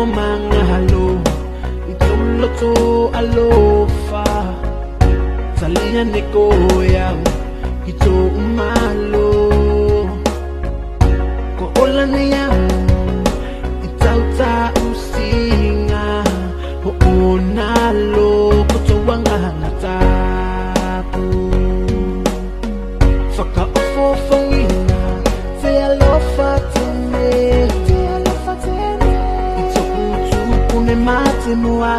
mangalo itoloto alofa Talia nekoya ito umalo ko olania itauta usinga ho onalo ko tuwanga ngataku faka ofo fangina te alofa tene ito kutu ne mate moa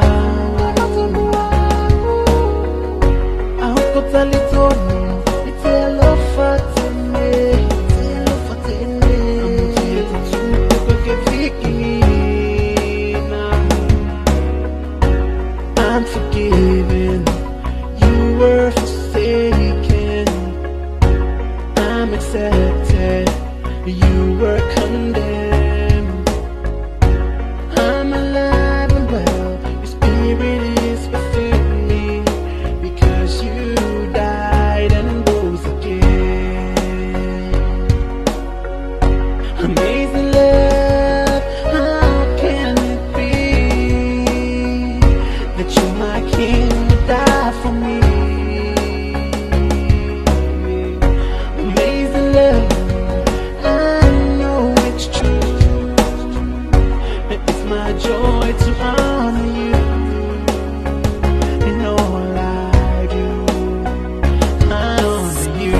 Talitono, it's a love fatene, it's a love fatene. I'm forgiven, you were forsaken. I'm accepted, you were condemned. I'm alive and well, your spirit is within me because you Amazing love, how can it be that you, my king, would die for me? Amazing love, I know it's true. It's my joy to honor you in all I do. I honor you.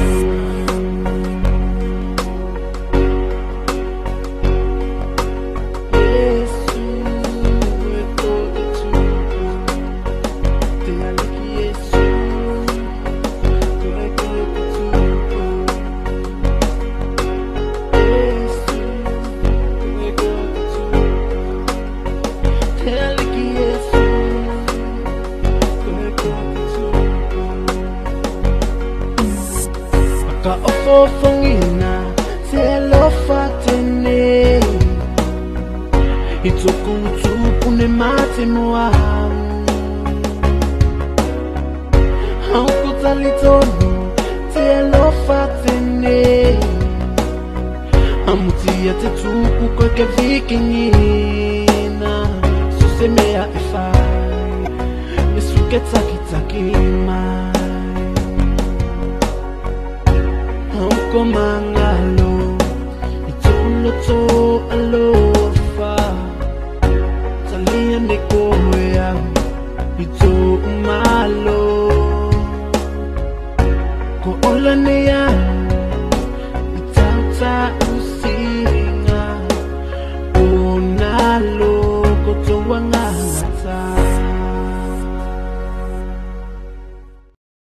Ka ofofongina telo fatene itukutuku ne mate moa Talitono telo fatene amutia te tuku ko ke vikingina susemea ifai misuketa kitakima Mangalo itoloto alofa Talia nekoya ito umalo ko olanea itauta usi